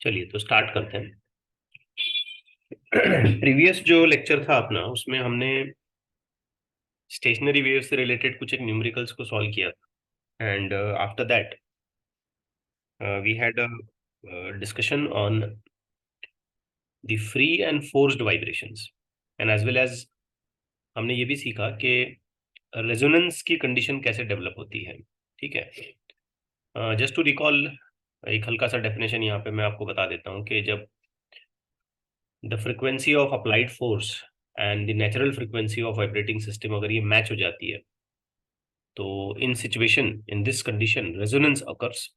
चलिए तो स्टार्ट करते हैं। प्रीवियस जो लेक्चर था अपना, उसमें हमने स्टेशनरी वेव से रिलेटेड कुछ एक न्यूमेरिकल्स को सॉल्व किया था। And after that we had a discussion on the free and forced vibrations, and as well as हमने ये भी सीखा कि रेजोनेंस की कंडीशन कैसे डेवलप होती है। ठीक है, जस्ट टू रिकॉल, एक हल्का सा डेफिनेशन यहाँ पे मैं आपको बता देता हूँ कि जब the frequency of applied force and the natural frequency of vibrating system अगर ये मैच हो जाती है, तो in situation, in this condition resonance occurs.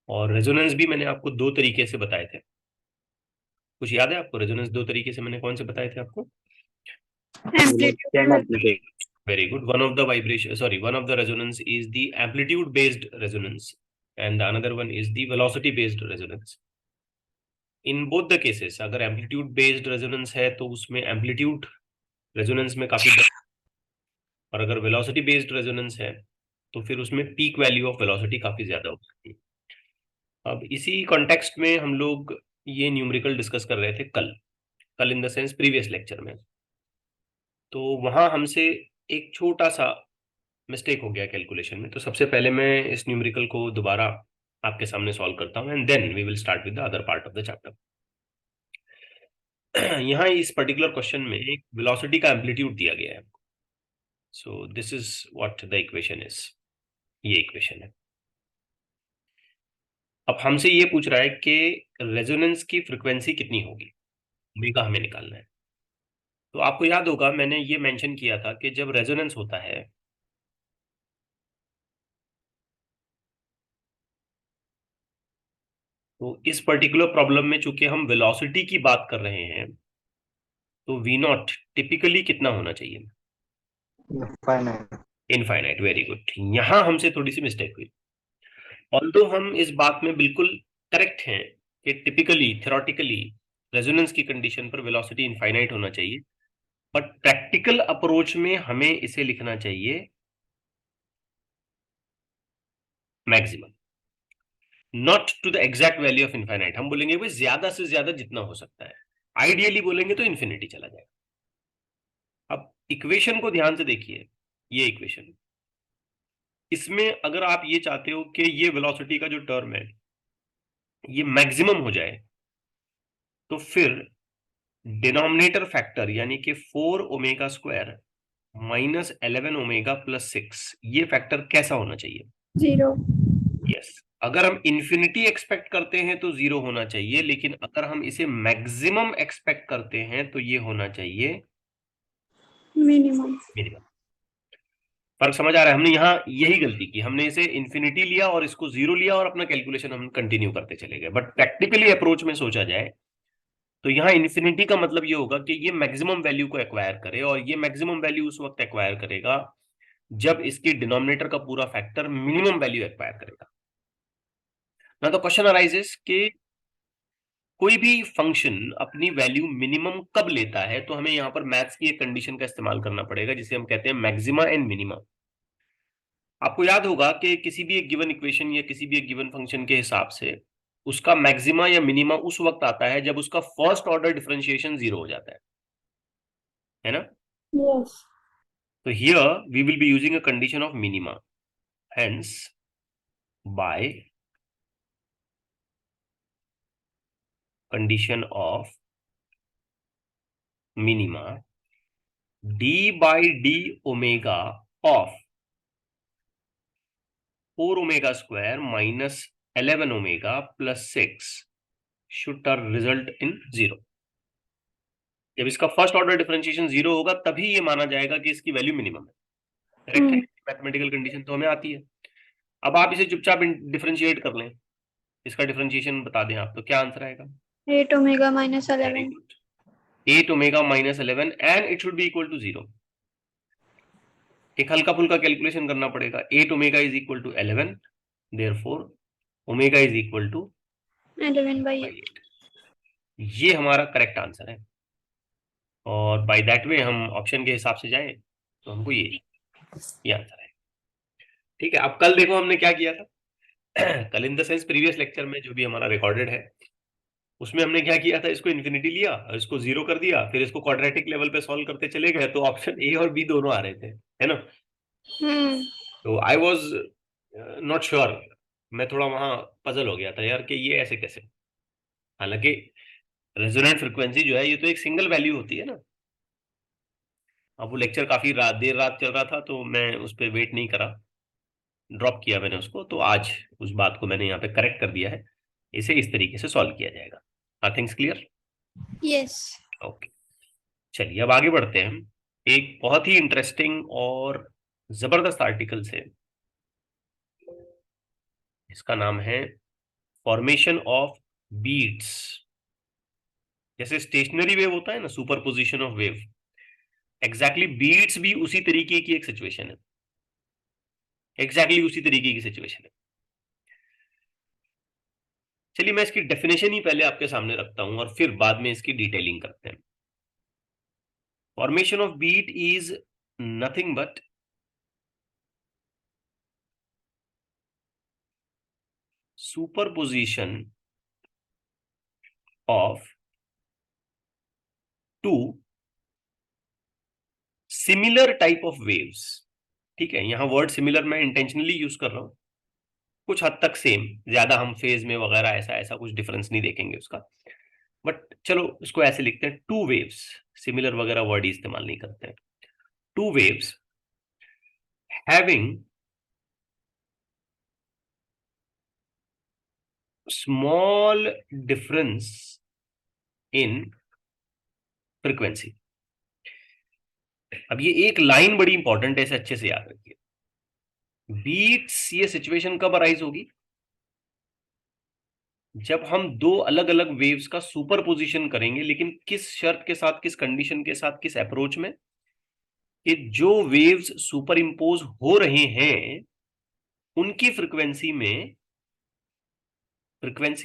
और रेजोनेंस भी मैंने आपको दो तरीके से बताए थे। कुछ याद है आपको रेजोनेंस दो तरीके से मैंने कौन से बताए थे आपको? Amplitude. Very good. One of the vibration, sorry, one of the resonance is the amplitude based resonance and the another one is the velocity based resonance. In both the cases अगर एम्पलीट्यूड बेस्ड रेजोनेंस है तो उसमें amplitude resonance में काफी बड़ा, और अगर velocity based resonance है तो फिर उसमें पीक वैल्यू ऑफ वेलोसिटी काफी ज्यादा हो सकती है। अब इसी कॉन्टेक्स्ट में हम लोग ये न्यूमेरिकल डिस्कस कर रहे थे कल। कल in the sense previous lecture में। तो वहां हमसे एक छोटा सा मिस्टेक हो गया कैलकुलेशन में। तो सबसे पहले मैं इस न्यूमेरिकल को दोबारा आपके सामने सॉल्व करता हूँ, and then we will start with the other part of the chapter. यहाँ इस पर्टिकुलर क्वेश्चन में एक वेलोसिटी का एम्पलीट्यूड दिया गया है। So this is what the equation is. ये इक्वेशन है। अब हमसे ये पूछ रहा है कि रेजोनेंस की फ्रीक्वेंसी कितनी होगी, ओमेगा हमें निकालना है। तो आपको याद होगा मैंने ये मेंशन किया था कि जब रेजोनेंस होता है तो इस पर्टिकुलर प्रॉब्लम में चूंकि हम वेलोसिटी की बात कर रहे हैं, तो वी नॉट टिपिकली कितना होना चाहिए? फाइनाइट। इनफाइनाइट। Very good. यहां हमसे थोड़ी सी मिस्टेक हुई। ऑल्दो हम इस बात में बिल्कुल करेक्ट हैं कि टिपिकली थ्योरेटिकली रेजोनेंस की कंडीशन पर वेलोसिटी इनफाइनाइट होना चाहिए, बट प्रैक्टिकल अप्रोच में हमें इसे लिखना चाहिए maximum, not to the exact value of infinite. हम बोलेंगे भाई ज्यादा से ज्यादा जितना हो सकता है, आइडियली बोलेंगे तो इन्फिनिटी चला जाएगा। अब इक्वेशन को ध्यान से देखिए, ये इक्वेशन, इसमें अगर आप ये चाहते हो कि ये वेलोसिटी का जो टर्म है ये मैक्सिमम हो जाए, तो फिर डिनोमिनेटर फैक्टर यानी कि 4 omega square minus 11 omega plus 6, ये फैक्टर कैसा होना चाहिए? जीरो। यस। अगर हम इंफिनिटी एक्सपेक्ट करते हैं तो जीरो होना चाहिए, लेकिन अगर हम इसे मैक्सिमम एक्सपेक्ट करते हैं तो ये होना चाहिए मिनिमम। मिनिमम। फर्क समझ आ रहा है? हमने यहाँ यही गलती की, हमने इसे इंफिनिटी लिया और इसको जीरो लिया और अपना कैलकुलेशन हम कंटिन्यू करते चले गए। बट प्रैक्टिकली अप्रोच में सोचा जाए तो यहाँ इन्फिनिटी का मतलब ये होगा कि ये मैक्सिमम वैल्यू को एक्वायर करे, और ये मैक्सिमम वैल्यू उस वक्त एक्वायर करेगा जब इसकी डिनोमिनेटर का पूरा फैक्टर मिनिमम वैल्यू एक्वायर करेगा ना। तो क्वेश्चन अराइजेस कि कोई भी फंक्शन अपनी वैल्यू मिनिमम कब लेता है, तो हमें यहाँ पर मैथ्स की एक कंडीशन का इस्तेमाल करना पड़ेगा जिसे हम कहते हैं मैक्सिमा एंड मिनिमा। आपको याद होगा कि किसी भी एक गिवन इक्वेशन या किसी भी एक गिवन फंक्शन के हिसाब से उसका मैक्सिमा या मिनिमा उस वक्त आता है जब उसका फर्स्ट ऑर्डर डिफरेंशिएशन जीरो हो जाता है ना? Yes. So here we will be using a condition of minima. Hence, by condition of minima, d by d omega of 4 omega square minus 11 omega plus 6 should result in 0. जब इसका first order differentiation zero होगा तभी ये माना जाएगा कि इसकी value minimum है। करेक्ट है? मैथमेटिकल कंडीशन तो हमें आती है। अब आप इसे चुपचाप डिफरेंशिएट कर लें, इसका डिफरेंशिएशन बता दें आप, तो क्या आंसर आएगा? 8 omega minus very 11। Good. 8 omega minus 11 and it should be equal to 0। एक हल्का फुल्का कैलकुलेशन करना पड़ेगा। 8 omega is equal to 11, therefore omega is equal to 11/8। 8। ये हमारा करेक्ट आंसर है, और बाय दैट वे हम ऑप्शन के हिसाब से जाएं तो हमको ये आंसर है। ठीक है। अब कल देखो हमने क्या किया था। कल in the sense previous lecture में जो भी हमारा रिकॉर्डेड है उसमें हमने क्या किया था, इसको इन्फिनिटी लिया, इसको जीरो कर दिया, फिर इसको क्वाड्रेटिक लेवल पे सॉल्व करते चले गए, तो ऑप्शन ए और बी दोनों आ रहे थे, है ना। हम्म तो आई वॉज नॉट श्योर, मैं थोड़ा वहां पजल हो गया था यार कि ये ऐसे कैसे। हालांकि रेजोनेंट फ्रिक्वेंसी जो है ये तो एक सिंगल वैल्यू होती है ना। अब वो लेक्चर काफी देर रात चल रहा था तो मैं उस पर वेट नहीं करा, ड्रॉप किया मैंने उसको। तो आज उस बात को मैंने यहाँ पे करेक्ट कर दिया है, इसे इस तरीके से सॉल्व किया जाएगा। Are things clear? Yes okay, चलिए अब आगे बढ़ते हैं हम एक बहुत ही इंटरेस्टिंग और जबरदस्त आर्टिकल से। इसका नाम है फॉर्मेशन ऑफ बीट्स। जैसे स्टेशनरी वेव होता है ना, superposition of wave, exactly beats भी उसी तरीके की एक सिचुएशन है, एग्जैक्टली उसी तरीके की सिचुएशन है। चलिए मैं इसकी डेफिनेशन ही पहले आपके सामने रखता हूं और फिर बाद में इसकी डिटेलिंग करते हैं। Formation of beat is nothing but superposition of two similar type of waves. ठीक है, यहां वर्ड सिमिलर मैं इंटेंशनली यूज कर रहा हूं, कुछ हद तक सेम, ज्यादा हम फेज में वगैरह ऐसा ऐसा कुछ डिफरेंस नहीं देखेंगे उसका, बट चलो इसको ऐसे लिखते हैं, टू वेव्स, सिमिलर वगैरह वर्ड ही इस्तेमाल नहीं करते हैं। Two waves having small difference in frequency. अब ये एक लाइन बड़ी इंपॉर्टेंट है, इसे अच्छे से याद रखिए। बीट्स, ये सिचुएशन कब अराइज होगी? जब हम दो अलग अलग वेव्स का सुपरपोजिशन करेंगे, लेकिन किस शर्त के साथ, किस कंडीशन के साथ, किस अप्रोच में, कि जो वेव्स सुपर इंपोज हो रहे हैं उनकी फ्रीक्वेंसी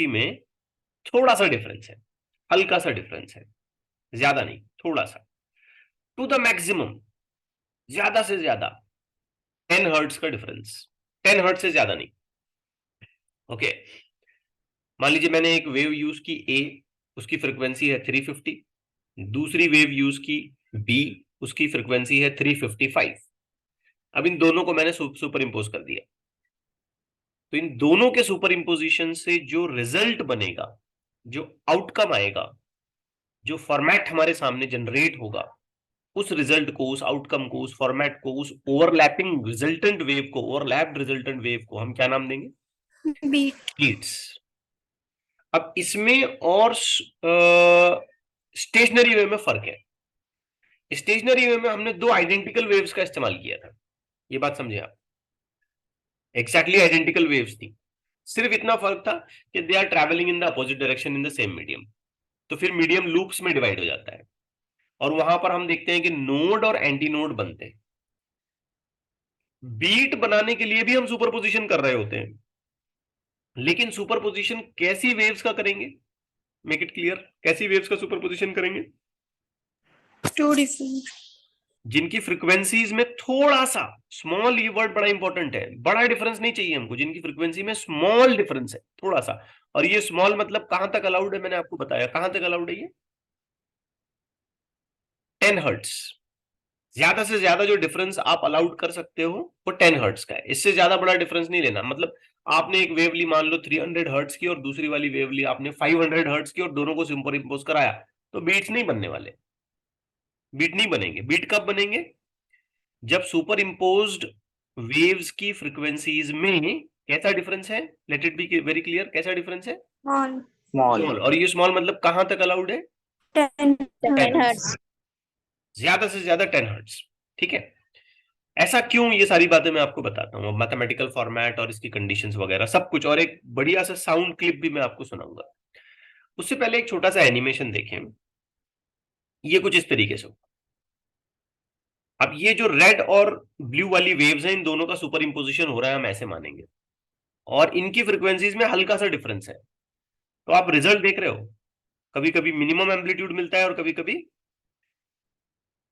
में थोड़ा सा डिफरेंस है, हल्का सा डिफरेंस है, ज्यादा नहीं, थोड़ा सा, टू द मैक्सिमम, ज्यादा से ज्यादा 10 हर्ट्ज का डिफरेंस, 10 हर्ट्ज से ज्यादा नहीं। ओके, मान लीजिए मैंने एक वेव यूज की ए, उसकी फ्रीक्वेंसी है 350, दूसरी वेव यूज की बी, उसकी फ्रीक्वेंसी है 355। अब इन दोनों को मैंने सुपर इंपोज कर दिया, तो इन दोनों के सुपर इंपोजिशन से जो रिजल्ट बनेगा, जो आउटकम आएगा, जो फॉर्मेट हमारे सामने जनरेट होगा, उस रिजल्ट को, उस आउटकम को, उस फॉर्मेट को, उस ओवरलैपिंग रिजल्टेंट वेव को, ओवरलैप्ड रिजल्टेंट वेव को हम क्या नाम देंगे? Beat beats. अब इसमें और स्टेशनरी वेव में फर्क है। स्टेशनरी वेव में हमने दो आइडेंटिकल वेव्स का इस्तेमाल किया था, ये बात समझे आप, एक्जैक्टली आइडेंटिकल वेव्स थी, सिर्फ इतना फर्क था कि they are travelling in the opposite direction in the same medium. तो फिर मीडियम लूप्स में डिवाइड हो जाता है, और वहां पर हम देखते हैं कि नोड और एंटी नोड बनते हैं। बीट बनाने के लिए भी हम सुपरपोजिशन कर रहे होते हैं, लेकिन सुपरपोजिशन कैसी वेव्स का करेंगे? मेक इट क्लियर, कैसी वेव्स का सुपरपोजिशन करेंगे? टू डिफरेंट जिनकी फ्रीक्वेंसीज में थोड़ा सा, स्मॉल, ये वर्ड बड़ा इंपॉर्टेंट है, बड़ा डिफरेंस नहीं चाहिए हमको, जिनकी फ्रीक्वेंसी में स्मॉल डिफरेंस है, थोड़ा सा। और ये स्मॉल मतलब कहां तक अलाउड है, मैंने आपको बताया कहां तक अलाउड है ये, 10 हर्ट्ज। ज्यादा से ज्यादा जो डिफरेंस आप अलाउड कर सकते हो वो 10 हर्ट्ज का है, इससे ज्यादा बड़ा डिफरेंस नहीं लेना। मतलब आपने एक वेव ली मान लो 300 हर्ट्ज की, और दूसरी वाली वेव ली आपने 500 हर्ट्ज की, और दोनों को सुपर इंपोज कराया, तो बीट्स नहीं बनने वाले, बीट नहीं बनेंगे। बीट कब बनेंगे? जब सुपर इंपोज्ड वेव्स की फ्रीक्वेंसीज में कैसा डिफरेंस है, let it be very clear, कैसा डिफरेंस है? Small small small. और ये स्मॉल मतलब कहां तक अलाउड है? 10 10 10 हर्ट्ज, हर्ट्ज। ज्यादा से ज्यादा 10 हर्ट्ज। ठीक है, ऐसा क्यों, ये सारी बातें मैं आपको बताता हूँ, मैथमेटिकल फॉर्मेट और इसकी कंडीशंस वगैरह सब कुछ, और एक बढ़िया सा साउंड क्लिप भी मैं आपको सुनाऊंगा। उससे पहले एक छोटा सा एनिमेशन देखें, ये कुछ इस तरीके से। अब ये जो रेड और ब्लू वाली वेव्स हैं, इन दोनों का सुपर इंपोजिशन हो रहा है, हम ऐसे मानेंगे, और इनकी फ्रीक्वेंसीज में हल्का सा डिफरेंस है। तो आप रिजल्ट देख रहे हो, कभी कभी मिनिमम एम्पलीट्यूड मिलता है और कभी कभी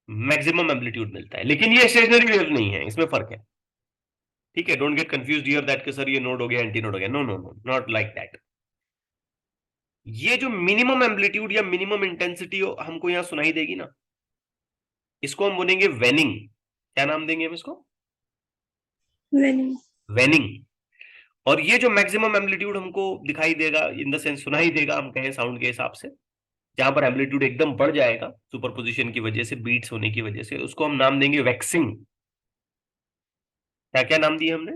मैक्सिमम एम्पलीट्यूड मिलता है, लेकिन ये स्टेशनरी वेव नहीं है, इसमें फर्क है। ठीक है, don't get confused here that कि सर ये नोड हो गया एंटी नोड हो गया, no no no, not like that. ये जो मिनिमम एम्पलीट्यूड या मिनिमम इंटेंसिटी हमको यहां सुनाई देगी ना, इसको हम बोलेंगे वेनिंग। क्या नाम देंगे हम इसको? वेनिंग। वेनिंग। और ये जो मैक्सिमम एम्पलीट्यूड हमको दिखाई देगा, इन द सेंस सुनाई देगा, हम कहें साउंड के हिसाब से, जहां पर एम्पलीट्यूड एकदम बढ़ जाएगा सुपरपोजिशन की वजह से, बीट्स होने की वजह से, उसको हम नाम देंगे वैक्सिंग। क्या क्या नाम दिए हमने?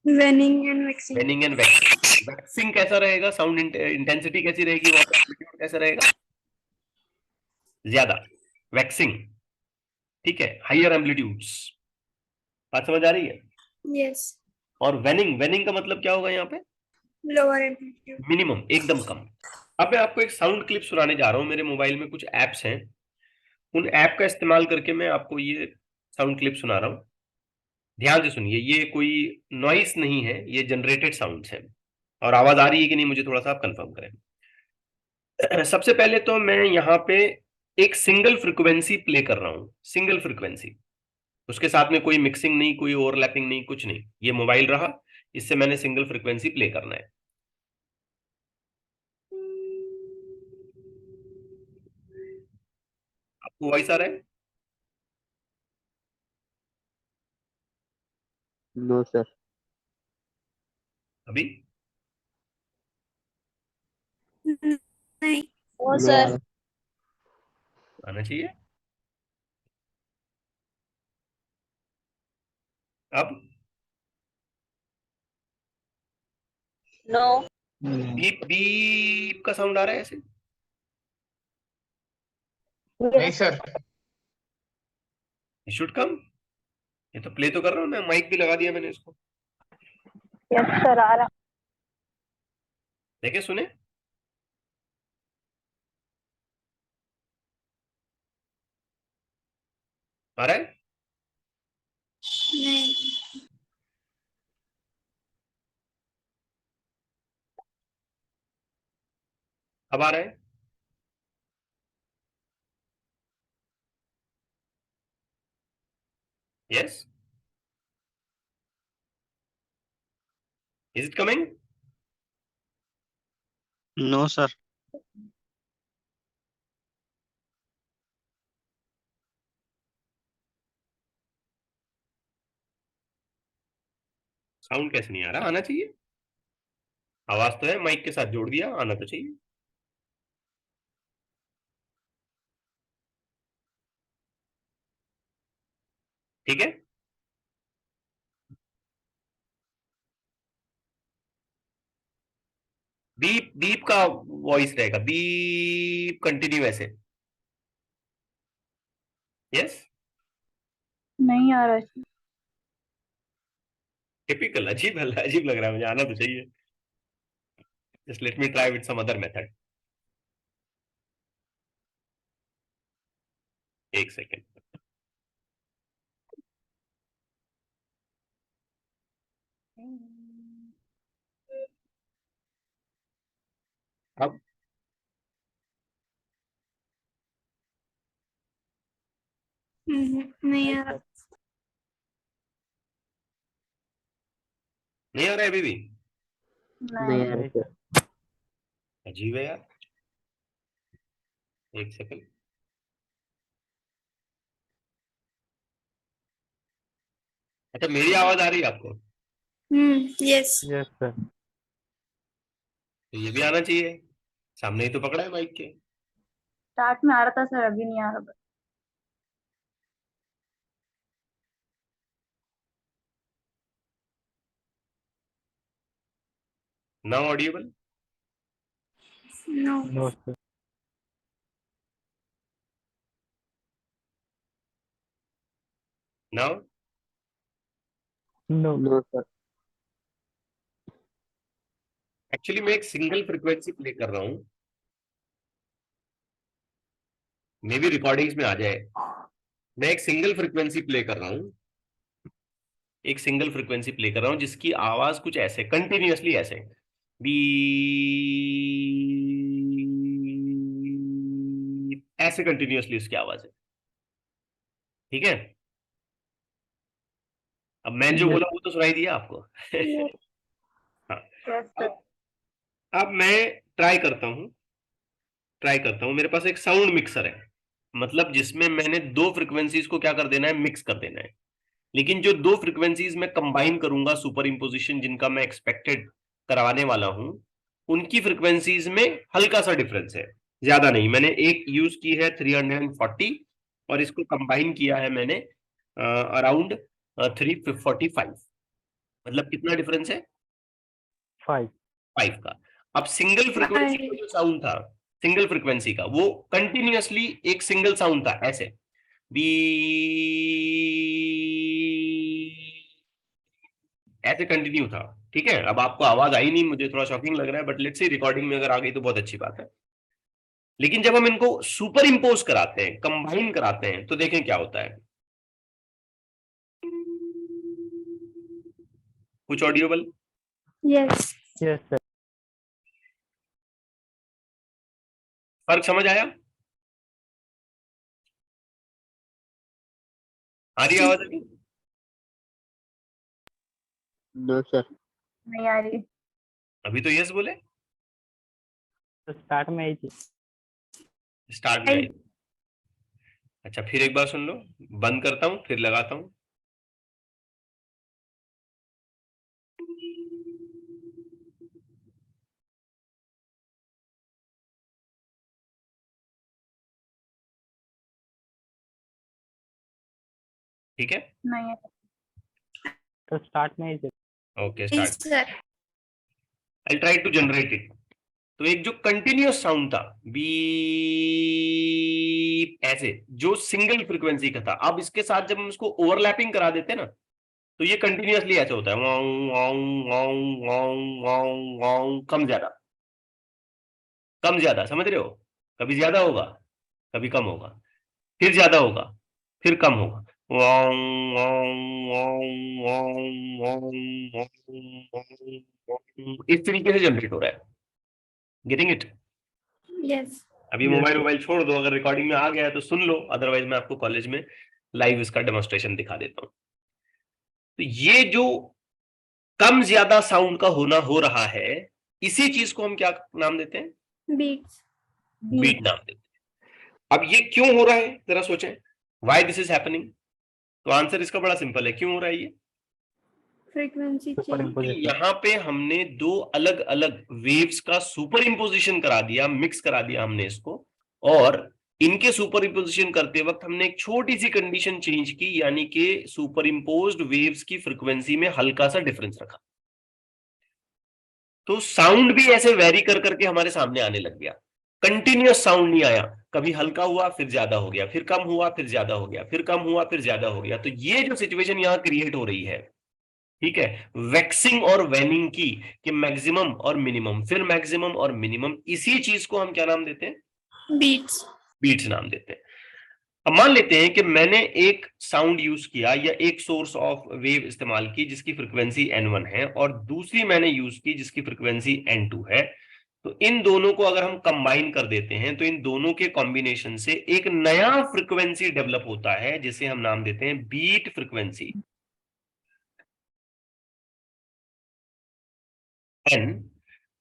Waning and waxing. Waning and waxing. Waxing कैसा रहेगा? साउंड इंटेंसिटी कैसी रहेगी वहां पर, एम्पलीट्यूड कैसा रहेगा? ज्यादा। वैक्सिंग। ठीक है, हाइयर एम्पलीट्यूड्स। बात समझ आ रही है? यस। और वेनिंग, वेनिंग का मतलब क्या होगा यहाँ पे? Lower amplitude. मिनिमम, एकदम कम। अब मैं आपको एक साउंड क्लिप सुनाने जा रहा हूं। मेरे मोबाइल में कुछ एप्स हैं, उन ऐप का इस्तेमाल करके मैं आपको ये साउंड क्लिप सुना रहा हूँ। ध्यान से सुनिए, ये कोई नॉइस नहीं है, ये जनरेटेड साउंड्स हैं। और आवाज आ रही है कि नहीं मुझे थोड़ा सा आप कंफर्म करें। सबसे पहले तो मैं यहाँ पे एक सिंगल फ्रिक्वेंसी प्ले कर रहा हूँ, सिंगल फ्रिक्वेंसी। उसके साथ में कोई मिक्सिंग नहीं, कोई ओवरलैपिंग नहीं, कुछ नहीं। ये मोबाइल रहा, इससे मैंने सिंगल फ्रिक्वेंसी प्ले करना है। आपको वॉइस आ रहा है? No sir. अभी? नहीं। ओ नो आ सर। रहा। आना चाहिए। अब नो। बीप बीप का साउंड आ रहा है ऐसे? नहीं सर। Should come. ये तो प्ले तो कर रहा हूँ मैं, माइक भी लगा दिया मैंने इसको। यस सर, आ रहा। देखे, सुने? आ रहा है? नहीं। अब आ रहा है? Yes. Is it coming? No sir. Sound कैसे नहीं आ रहा? आना चाहिए। आवाज तो है, माइक के साथ जोड़ दिया, आना तो चाहिए। ठीक है। बीप बीप का वॉइस रहेगा, बीप कंटिन्यू ऐसे। यस। नहीं आ रहा। टिपिकल, अजीब अजीब लग रहा है मुझे, आना तो चाहिए। Just let me try with some other method. एक सेकेंड। अब नहीं आ रहा। नहीं आ रहा है अभी भी? नहीं आ रहा सर। अजीब है यार। एक सेकंड। अच्छा, मेरी आवाज आ रही है आपको? यस। Yes sir. तो ये भी आना चाहिए, सामने ही तो पकड़ा है माइक के। स्टार्ट में आ रहा था सर, अभी नहीं आ रहा बस। Now audible? No. No sir. Now? No sir. Actually मैं एक सिंगल फ्रिक्वेंसी प्ले कर रहा हूँ, मे भी रिकॉर्डिंग्स में आ जाए। मैं एक सिंगल फ्रिक्वेंसी प्ले कर रहा हूँ, एक सिंगल फ्रिक्वेंसी प्ले कर रहा हूँ जिसकी आवाज कुछ ऐसे कंटिन्यूअसली ऐसे बी, ऐसे कंटिन्यूअसली उसकी आवाज है। ठीक है। अब मैं जो Yes. बोला वो तो सुनाई दिया आपको? Yes. हाँ, यस सर। अब मैं ट्राई करता हूँ। मेरे पास एक साउंड मिक्सर है, मतलब जिसमें मैंने दो फ्रिक्वेंसीज को क्या कर देना है, मिक्स कर देना है। लेकिन जो दो फ्रिक्वेंसीज मैं कंबाइन करूंगा, सुपर इंपोजिशन जिनका मैं एक्सपेक्टेड करवाने वाला हूं, उनकी फ्रिक्वेंसीज में हल्का सा डिफरेंस है, ज्यादा नहीं। मैंने एक यूज की है 340 और इसको कंबाइन किया है मैंने अराउंड 345। मतलब कितना डिफरेंस है? 5. 5 का। अब सिंगल फ्रिक्वेंसी का जो साउंड था, सिंगल फ्रिक्वेंसी का, वो कंटिन्यूअसली एक सिंगल साउंड था, ऐसे बी, ऐसे कंटिन्यू था। ठीक है, अब आपको आवाज आई नहीं, मुझे थोड़ा शॉकिंग लग रहा है, बट लेट्स सी रिकॉर्डिंग में अगर आ गई तो बहुत अच्छी बात है। लेकिन जब हम इनको सुपर इंपोज कराते हैं, कंबाइन कराते हैं, तो देखें क्या होता है। कुछ ऑडियोबल? Yes. Yes, sir. फर्क समझ आया? आ रही है आवाज अभी? No, sir. नहीं आ रही। अभी तो यस बोले, तो स्टार्ट में आई थी. स्टार्ट में आई। अच्छा, फिर एक बार सुन लो, बंद करता हूं फिर लगाता हूं। ठीक है, नहीं तो स्टार्ट में आई थी. Okay Yes, start. sir. I try to generate it. तो एक जो कंटिन्यूअस साउंड था बी, ऐसे, जो सिंगल फ्रीक्वेंसी का था, अब इसके साथ जब हम इसको ओवरलैपिंग करा देते हैं ना, तो ये कंटिन्यूअसली ऐसे होता है, वाऊ वाऊ वाऊ वाऊ वाऊ वाऊ, कम ज्यादा कम ज्यादा, समझ रहे हो? कभी ज्यादा होगा, कभी कम होगा, फिर ज्यादा होगा, फिर कम होगा, वाऊ वाऊ वाऊ वाऊ वाऊ वाऊ वाऊ, इस तरीके से जनरेट हो रहा है। Getting it? Yes. अभी Yes, मोबाइल sir. मोबाइल छोड़ दो, अगर रिकॉर्डिंग में आ गया है तो सुन लो, अदरवाइज मैं आपको कॉलेज में लाइव इसका डेमोन्स्ट्रेशन दिखा देता हूं। तो ये जो कम ज्यादा साउंड का होना हो रहा है, इसी चीज को हम क्या नाम देते हैं? Beats. बीट नाम देते हैं। अब ये क्यों हो रहा है, जरा सोचें, व्हाई दिस इज हैपनिंग। तो आंसर इसका बड़ा सिंपल है, क्यों हो रहा है ये? Frequency Super change. imposition. यहाँ पे हमने दो अलग अलग वेव्स का सुपर इंपोजिशन करा दिया, मिक्स करा दिया हमने इसको, और इनके सुपर इंपोजिशन करते वक्त हमने एक छोटी सी कंडीशन चेंज की, यानी कि सुपर इंपोज्ड वेव्स की फ्रीक्वेंसी में हल्का सा डिफरेंस रखा। तो साउंड भी ऐसे वेरी कर करके हमारे सामने आने लग गया। कंटिन्यूअस साउंड नहीं आया, कभी हल्का हुआ फिर ज्यादा हो गया, फिर कम हुआ फिर ज्यादा हो गया, फिर कम हुआ फिर ज्यादा हो गया। तो ये जो सिचुएशन यहाँ क्रिएट हो रही है, ठीक है, वैक्सिंग और वैनिंग की, कि मैक्सिमम और मिनिमम, फिर मैक्सिमम और मिनिमम, इसी चीज को हम क्या नाम देते हैं? Beats. बीट्स नाम देते हैं। अब मान लेते हैं कि मैंने एक साउंड यूज किया या एक सोर्स ऑफ वेव इस्तेमाल की जिसकी फ्रीक्वेंसी n1 है, और दूसरी मैंने यूज की जिसकी फ्रीक्वेंसी n2 है। तो इन दोनों को अगर हम कंबाइन कर देते हैं, तो इन दोनों के कॉम्बिनेशन से एक नया फ्रीक्वेंसी डेवलप होता है, जिसे हम नाम देते हैं बीट फ्रीक्वेंसी n,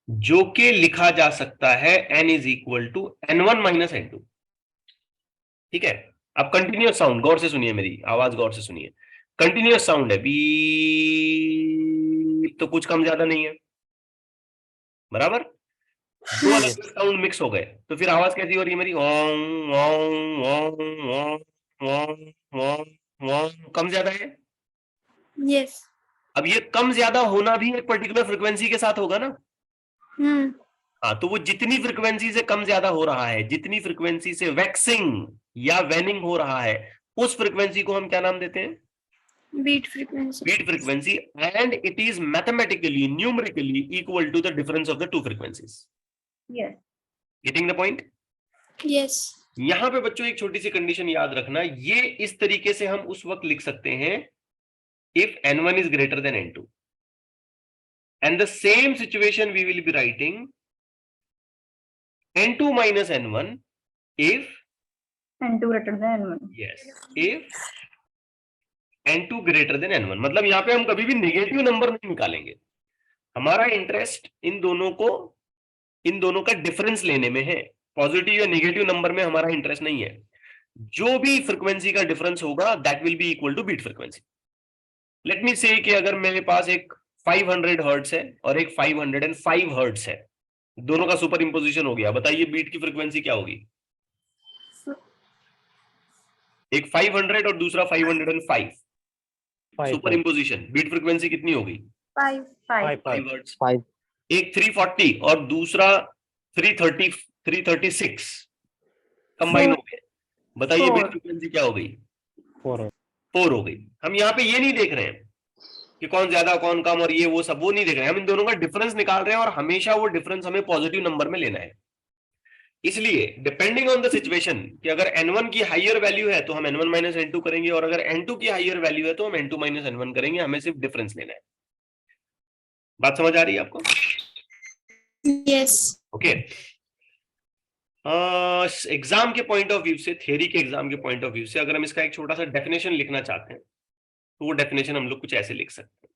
जो कि लिखा जा सकता है n is equal to n1 minus n2। ठीक है, अब कंटिन्यूअस साउंड, गौर से सुनिए, मेरी आवाज गौर से सुनिए। कंटिन्यूअस साउंड है बी, तो कुछ कम ज्यादा नहीं है, बराबर। दो अलग साउंड मिक्स हो गए, तो फिर आवाज कैसी हो रही है मेरी? ओं ओं ओं ओं ओं ओं ओं, कम ज्यादा है। Yes. अब ये कम ज्यादा होना भी एक पर्टिकुलर फ्रीक्वेंसी के साथ होगा ना। Hmm. हाँ, तो वो जितनी फ्रीक्वेंसी से कम ज्यादा हो रहा है, जितनी फ्रीक्वेंसी से वैक्सिंग या वेनिंग हो रहा है, उस फ्रीक्वेंसी को हम क्या नाम देते हैं? Beat frequency. Beat frequency, and it is mathematically, numerically equal to the difference of the two frequencies. Yes. Getting the point? Yes. यहां पे बच्चों एक छोटी सी कंडीशन याद रखना, ये इस तरीके से हम उस वक्त लिख सकते हैं if n1 is greater than n2, and the same situation we will be writing n2 minus n1 if n2 greater than n1। yes, if n2 greater than n1। मतलब यहाँ पे हम कभी भी निगेटिव नंबर नहीं निकालेंगे, हमारा इंटरेस्ट इन दोनों का डिफरेंस लेने में है। पॉजिटिव या निगेटिव नंबर में हमारा इंटरेस्ट नहीं है। जो भी फ्रीक्वेंसी का डिफरेंस होगा that will be equal to beat frequency. Let me say कि अगर मेरे पास एक 500 हर्ट्ज है और एक 505 हर्ट्ज है, दोनों का सुपर इंपोजिशन हो गया, बताइए बीट की फ्रीक्वेंसी क्या होगी? एक 500 और दूसरा 505, सुपर इंपोजिशन, बीट फ्रीक्वेंसी कितनी होगी? 5 5 हर्ट्ज। एक 340 और दूसरा 336 कंबाइन हो गए, बताइए बीट फ्रीक्वेंसी क्या हो गई? 4 हो गई। हम यहाँ पे ये नहीं देख रहे हैं कि कौन ज्यादा कौन कम और ये वो सब, वो नहीं देख रहे हैं, हम इन दोनों का डिफरेंस निकाल रहे हैं और हमेशा वो डिफरेंस हमें पॉजिटिव नंबर में लेना है। इसलिए डिपेंडिंग ऑन द सिचुएशन कि अगर n1 की हाइयर वैल्यू है तो हम n1 माइनस n2 करेंगे, और अगर n2 की हाइयर वैल्यू है तो हम n2 माइनस n1 करेंगे, हमें सिर्फ डिफरेंस लेना है। बात समझ आ रही है आपको? yes okay. एग्जाम के पॉइंट ऑफ व्यू से, थियरी के एग्जाम के पॉइंट ऑफ व्यू से अगर हम इसका एक छोटा सा डेफिनेशन लिखना चाहते हैं तो वो डेफिनेशन हम लोग कुछ ऐसे लिख सकते हैं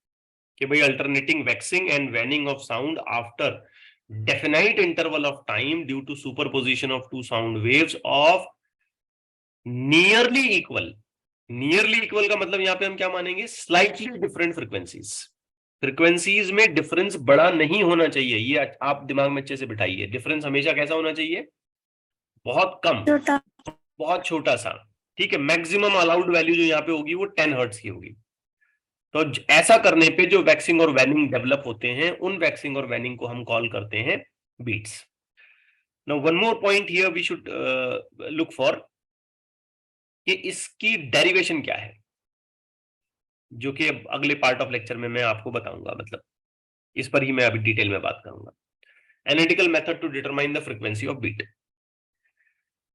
कि भाई alternating waxing and waning of sound after definite interval of time due to superposition of two sound waves of nearly equal. Nearly equal का मतलब यहां पे हम क्या मानेंगे? Slightly different frequencies. फ्रीक्वेंसीज में डिफरेंस बड़ा नहीं होना चाहिए, ये आप दिमाग में अच्छे से बिठाइए। डिफरेंस हमेशा कैसा होना चाहिए? बहुत कम, छोटा बहुत छोटा सा, ठीक है। मैक्सिमम अलाउड वैल्यू जो यहाँ पे होगी वो 10 हर्ट्ज की होगी। तो ऐसा करने पे जो वैक्सिंग और वैनिंग डेवलप होते हैं उन वैक्सिंग और वैनिंग को हम कॉल करते हैं beats. Now one more point here we should look for कि इसकी डेरिवेशन क्या है, जो कि अगले पार्ट ऑफ लेक्चर में मैं आपको बताऊंगा। मतलब इस पर ही मैं अभी डिटेल में बात करूंगा। Analytical method to determine the frequency of beat.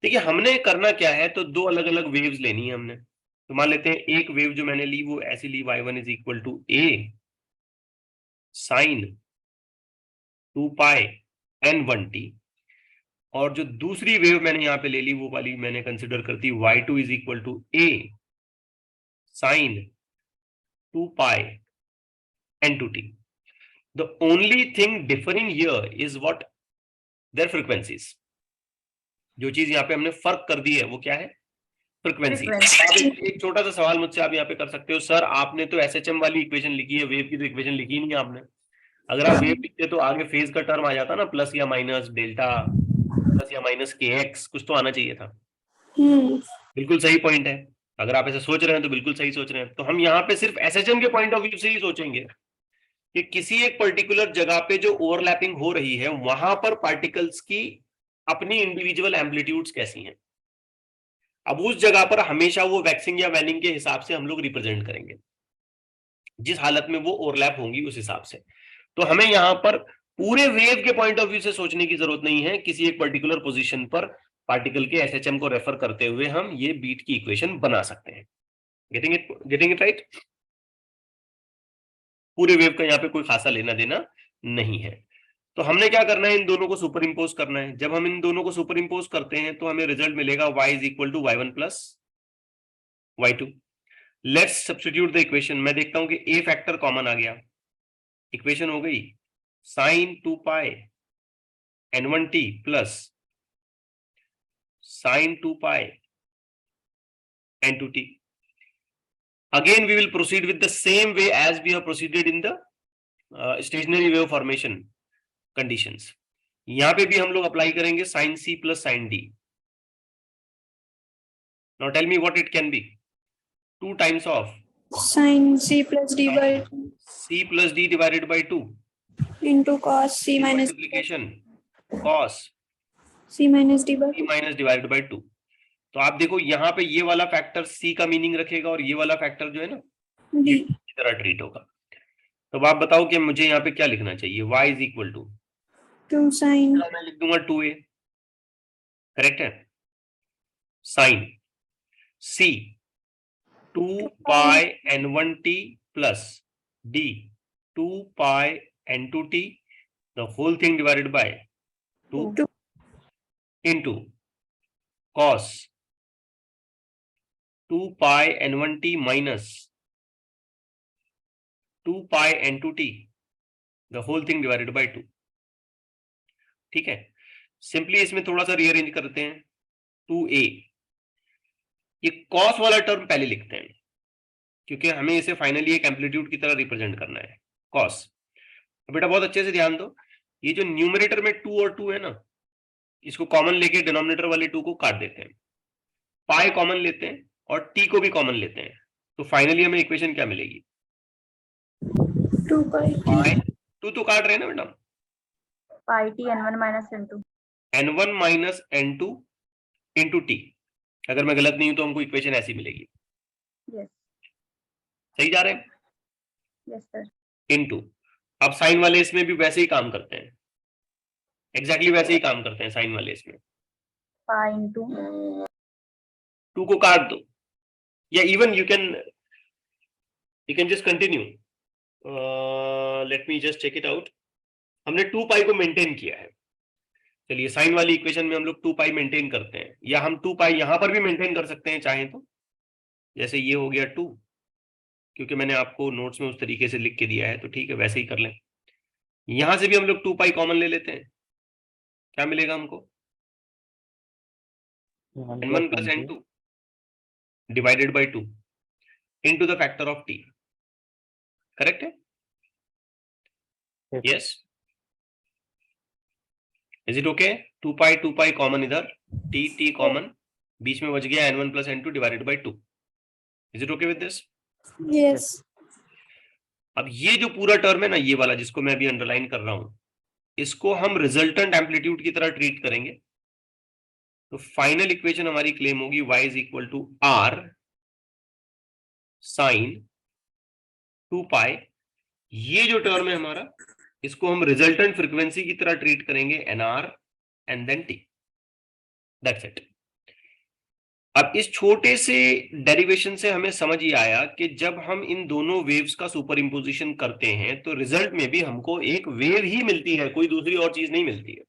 देखिए हमने करना क्या है, तो दो अलग अलग वेव्स लेनी है हमने। तो मान लेते हैं एक वेव जो मैंने ली वो ऐसी ली, y1 is equal to a sine 2 pi n1t, और जो दूसरी वेव मैंने यहां पे ले ली वो वाली मैंने कंसिडर करती y2 is equal to a sine 2 pi n2t। The only thing differing here is what? There frequencies. जो चीज यहाँ पे हमने फर्क कर दी है वो क्या है? फ्रीक्वेंसी। एक छोटा सा सवाल मुझसे आप यहाँ पे कर सकते हो, सर आपने तो एसएचएम वाली इक्वेशन लिखी है, वेव की तो इक्वेशन लिखी नहीं है आपने। अगर आप वेव लिखते तो आगे फेज का टर्म आ जाता ना, प्लस या माइनस डेल्टा, प्लस या माइनस के एक्स, कुछ तो आना चाहिए था। बिल्कुल सही पॉइंट है, अगर आप ऐसे सोच रहे हैं तो बिल्कुल सही सोच रहे हैं। तो हम यहाँ पे सिर्फ एसएचएम के पॉइंट ऑफ व्यू से ही सोचेंगे कि किसी एक पर्टिकुलर जगह पे जो ओवरलैपिंग हो रही है वहां पर पार्टिकल्स की अपनी इंडिविजुअल एम्पलीट्यूड्स कैसी हैं। अब उस जगह पर हमेशा वो वैक्सिंग या वैनिंग के हिसाब से हम लोग रिप्रेजेंट करेंगे, जिस हालत में वो ओवरलैप होंगी उस हिसाब से। तो हमें यहां पर पूरे वेव के पॉइंट ऑफ व्यू से सोचने की जरूरत नहीं है, किसी एक पर्टिकुलर पोजीशन पर पार्टिकल के एसएचएम को रेफर करते हुए हम ये बीट की इक्वेशन बना सकते हैं। Getting it right? पूरे वेव का यहाँ पे कोई खासा लेना देना नहीं है। तो हमने क्या करना है, इन दोनों को सुपर इंपोज करना है। जब हम इन दोनों को सुपर इंपोज करते हैं तो हमें रिजल्ट मिलेगा y is equal to y1 plus y2। Let's substitute the equation. मैं देखता हूं कि a फैक्टर कॉमन आ गया, इक्वेशन हो गई sine 2 pi n1t plus sine 2 pi n2t। Again we will proceed with the same way as we have proceeded in the stationary wave formation conditions। यहां पे भी हम लोग अप्लाई करेंगे sine c plus sine d। Now tell me what it can be? 2 times of sin c plus d by c plus d divided by 2 into cos c minus multiplication cos c minus d by c minus divided by 2। तो आप देखो यहाँ पे ये वाला factor c का meaning रखेगा और ये वाला फैक्टर जो है ना d ये इस तरह ट्रीट होगा। तो आप बताओ कि मुझे यहाँ पे क्या लिखना चाहिए? y is equal to 2 sin मैं लिख दूंगा 2a, करेक्ट है। Sine c 2 pi n1t plus d 2 pi n2t the whole thing divided by 2 into cos 2 pi n1t minus 2 pi n2t, the whole thing divided by 2। ठीक है, simply इसमें थोड़ा सा rearrange करते हैं। 2a, ये कॉस वाला टर्म पहले लिखते हैं क्योंकि हमें इसे फाइनली एक एम्पलीट्यूड की तरह रिप्रेजेंट करना है, कॉस। बेटा बहुत अच्छे से ध्यान दो, ये जो न्यूमरेटर में 2 और 2 है ना, इसको कॉमन लेके डिनोमिनेटर वाले 2 को काट देते हैं, पाई कॉमन लेते हैं और t को भी कॉमन लेते हैं, तो फाइनली हमें इक्वेशन क्या मिलेगी? 2 pi पाई 2 तो काट रहे हैं ना बेटा, pi t n1 minus n2। n1 minus n2 into T. अगर मैं गलत नहीं हूं तो हमको इक्वेशन ऐसी मिलेगी। Yes, सही जा रहे हैं? yes sir। इंटू, अब साइन वाले इसमें भी वैसे ही काम करते हैं, एग्जैक्टली वैसे ही काम करते हैं साइन वाले इसमें। pi into 2 को काट दो, या even you can just continue, let me just check it out. हमने 2 पाई को मेंटेन किया है, चलिए साइन वाली इक्वेशन में हम लोग 2 पाई मेंटेन करते हैं, या हम 2 पाई यहां पर भी मेंटेन कर सकते हैं चाहें तो, जैसे ये हो गया 2, क्योंकि मैंने आपको नोट्स में उस तरीके से लिख के दिया है, तो ठीक है वैसे ही कर लें। यहां से भी हम लोग 2 पाई कॉमन ले लेते हैं, क्या मिलेगा हमको? n1 plus n2 divided by 2 into the factor of t। Correct है? Yes. Yes, is it okay? 2 pi common इधर, t कॉमन, बीच में बच गया n1 plus n2 divided by 2। Is it okay with this? yes अब ये जो पूरा term है ना, ये वाला जिसको मैं अभी अंडरलाइन कर रहा हूं, इसको हम रिजल्टेंट एम्पलीट्यूड की तरह ट्रीट करेंगे। तो फाइनल इक्वेशन हमारी क्लेम होगी y is equal to r sine 2 pi. ये जो टर्म है हमारा, इसको हम रिजल्टेंट फ्रीक्वेंसी की तरह ट्रीट करेंगे, nr and then t। That's it. अब इस छोटे से डेरिवेशन से हमें समझ ही आया कि जब हम इन दोनों वेव्स का सुपर इंपोजिशन करते हैं तो रिजल्ट में भी हमको एक वेव ही मिलती है, कोई दूसरी और चीज नहीं मिलती है।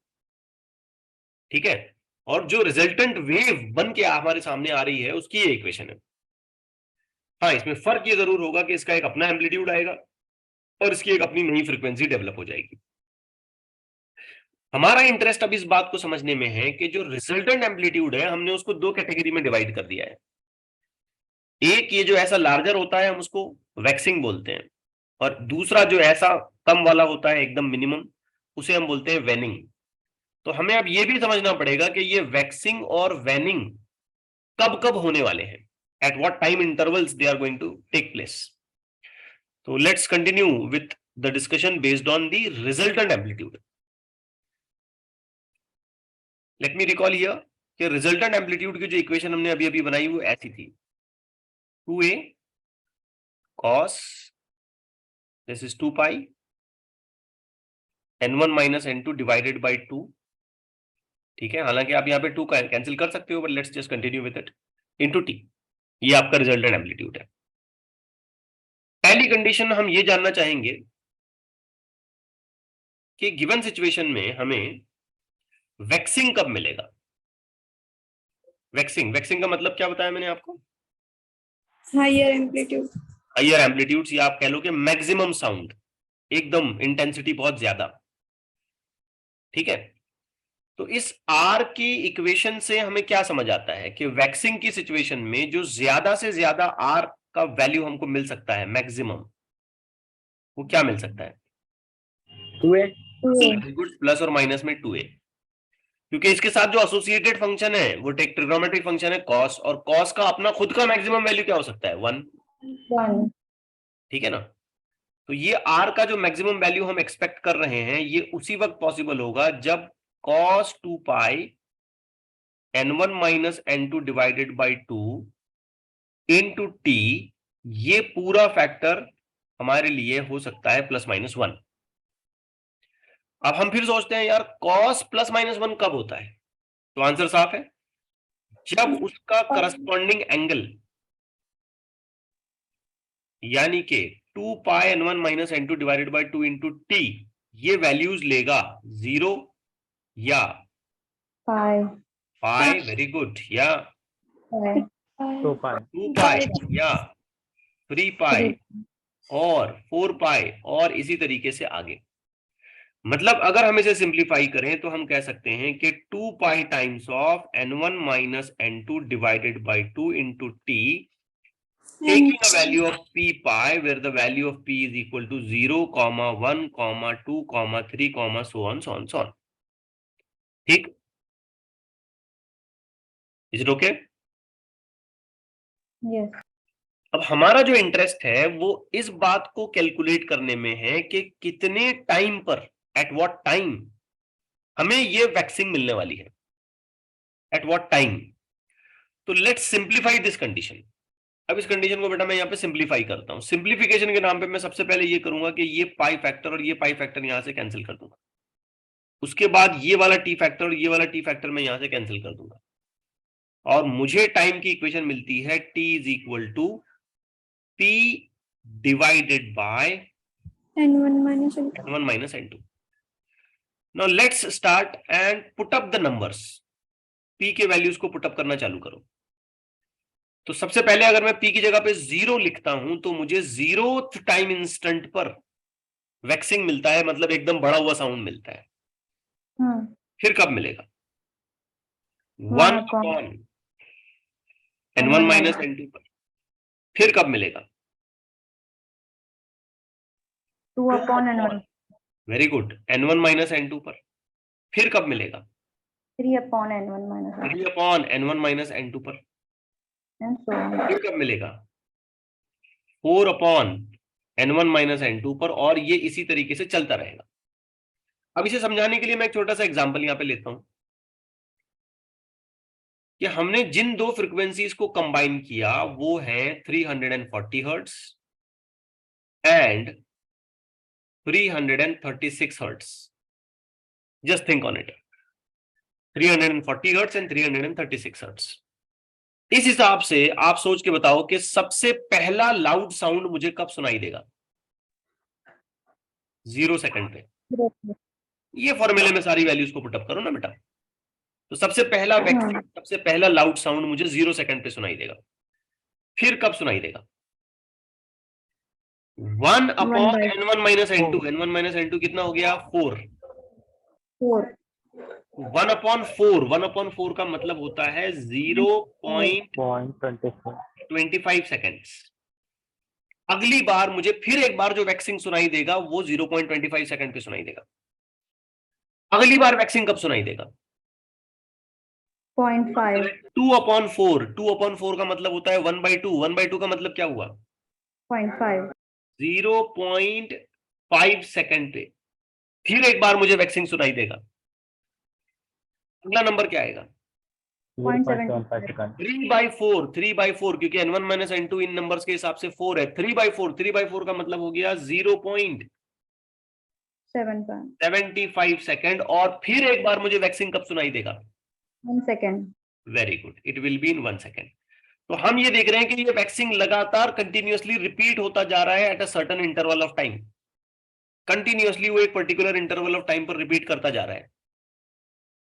ठीक है, और जो रिजल्टेंट वेव बन के हमारे सामने आ रही है उसकी ये इक्वेशन है। हाँ, इसमें फर्क ये जरूर होगा कि इसका एक अपना एम्पलीट्यूड आएगा और इसकी एक अपनी नई फ्रीक्वेंसी डेवलप हो जाएगी। हमारा इंटरेस्ट अब इस बात को समझने में है कि जो रिजल्टेंट एम्पलीट्यूड है हमने उसको 2 कैटेगरी में डिवाइड कर दिया है। एक ये जो ऐसा लार्जर होता है हम उसको वैक्सिंग बोलते हैं, और दूसरा जो ऐसा कम वाला होता है एकदम मिनिमम, उसे हम बोलते हैं वेनिंग। तो हमें अब ये भी समझना पड़ेगा कि ये वैक्सिंग और वेनिंग कब कब होने वाले हैं, at what time intervals they are going to take place. तो let's continue with the discussion based on the resultant amplitude. Let me recall here कि रिजल्टेंट एम्पलीट्यूड की जो इक्वेशन हमने अभी अभी बनाई वो ऐसी थी, 2a cos, this is 2 pi n1 minus n2 divided by 2। ठीक है, हालांकि आप यहाँ पे 2 कैंसिल कर सकते हो, but let's just continue with it, into t। ये आपका रिजल्टेंट एम्पलीट्यूड है। पहली कंडीशन हम ये जानना चाहेंगे कि गिवन सिचुएशन में हमें वैक्सिंग कब मिलेगा। वैक्सिंग का मतलब क्या बताया मैंने आपको? higher amplitude हायर एम्पलीट्यूड्स, या आप कह लो कि मैक्सिमम साउंड, एकदम इंटेंसिटी बहुत ज्यादा। ठीक है, तो इस R की इक्वेशन से हमें क्या समझ आता है कि वैक्सिंग की सिचुएशन में जो ज्यादा से ज्यादा R का वैल्यू हमको मिल सकता है मैक्सिमम, वो क्या मिल सकता है? 2a। गुड, प्लस और माइनस में 2a, क्योंकि इसके साथ जो एसोसिएटेड फंक्शन है वो एक ट्रिग्नोमेट्रिक फंक्शन है cos, और cos का अपना खुद का मैक्सिमम वैल्यू क्या हो सकता है? 1। 1। ठीक है ना, तो ये R का जो मैक्सिमम वैल्यू हम एक्सपेक्ट कर रहे हैं ये उसी वक्त पॉसिबल होगा जब cos 2 pi n1 minus n2 divided by 2 into t, ये पूरा फैक्टर हमारे लिए हो सकता है प्लस माइनस 1। अब हम फिर सोचते हैं यार cos प्लस माइनस 1 कब होता है? तो आंसर साफ है, जब उसका करस्पॉन्डिंग एंगल यानी कि 2 पाई n1 minus n2 divided by 2 into t, ये वैल्यूज लेगा 0 या पाई, वेरी गुड, या 2 pi 2 पाई या 3 पाई और 4 पाई और इसी तरीके से आगे। मतलब अगर हम इसे सिंप्लीफाई करें तो हम कह सकते हैं कि 2 पाई times of n1 minus n2 divided by 2 into T, taking a value of p pi where the value of p is equal to 0, 1, 2, 3, so on, so on, so on. ठीक? Is it okay? Yes. अब हमारा जो interest है वो इस बात को calculate करने में है कि कितने टाइम पर, एट व्हाट टाइम हमें ये वैक्सिंग मिलने वाली है, एट व्हाट टाइम। तो लेट्स सिंप्लीफाई दिस कंडीशन। अब इस कंडीशन को बेटा मैं यहाँ पे सिंप्लीफाई करता हूं। सिंप्लीफिकेशन के नाम पे मैं सबसे पहले ये करूंगा कि ये पाई फैक्टर और ये पाई फैक्टर यहां से कैंसिल कर दूंगा। उसके बाद ये वाला टी फैक्टर और ये वाला टी फैक्टर मैं यहां से कैंसिल कर दूंगा, और मुझे टाइम की इक्वेशन मिलती है t is equal to p divided by n1 minus n2. n1 minus n2. Now let's start and put up the numbers. p के वैल्यूज को पुटअप करना चालू करो। तो सबसे पहले अगर मैं p की जगह पे 0 लिखता हूं तो मुझे 0th टाइम इंस्टेंट पर वैक्सिंग मिलता है, मतलब एकदम बड़ा हुआ साउंड मिलता है। फिर कब मिलेगा? 1 अपॉन n1 माइनस n2 पर। फिर कब मिलेगा? 2 upon n1. Very good, n1 minus n2 पर। फिर कब मिलेगा? 3 upon n1 minus n2. 3 upon n1 minus n2 पर। And so on. फिर कब मिलेगा? 4 अपॉन n1 माइनस n2 पर, और ये इसी तरीके से चलता रहेगा। अब इसे समझाने के लिए मैं एक छोटा सा एग्जांपल यहां पे लेता हूं कि हमने जिन दो फ्रीक्वेंसीज को कंबाइन किया वो है 340 hertz and 336 hertz. Just think on it, 340 hertz and 336 hertz. इस हिसाब से आप सोच के बताओ कि सबसे पहला लाउड साउंड मुझे कब सुनाई देगा? 0 सेकंड पे। ये फॉर्मूले में सारी वैल्यूज को पुटअप करो ना बेटा। तो सबसे पहला वैक्सिंग, सबसे पहला लाउड साउंड मुझे 0 सेकंड पे सुनाई देगा। फिर कब सुनाई देगा? 1 upon n1 minus n2। n1 minus n2 कितना हो गया? 4। 1 अपॉन 4, 1 अपॉन 4 का मतलब होता है 0.25 सेकेंड्स। अगली बार मुझे फिर एक बार जो वैक्सिंग सुनाई देगा वो 0.25 सेकंड पे सुनाई देगा। अगली बार वैक्सिंग कब सुनाई देगा? 0.5. 2 अपॉन 4, 2 अपॉन 4 का मतलब होता है 1/2। 1/2 का मतलब क्या हुआ? 0.5. 0.5 सेकंड पे फिर एक बार मुझे वैक्सिंग सुनाई देगा। अगला नंबर क्या आएगा? 3/4, 3/4, क्योंकि n1 माइनस n2 इन नंबर्स के हिसाब से 4 है। 3/4, 3/4 का मतलब हो गया 0.75 सेकंड, और फिर एक बार मुझे वैक्सिंग कब सुनाई देगा? 1 second. Very good, it will be in 1 second. तो हम ये देख रहे हैं कि ये वैक्सिंग लगातार कंटिन्यूअसली रिपीट होता जा रहा है at a certain interval of time. Continuously वो एक पर्टिकुलर इंटरवल ऑफ टाइम पर रिपीट करता जा रहा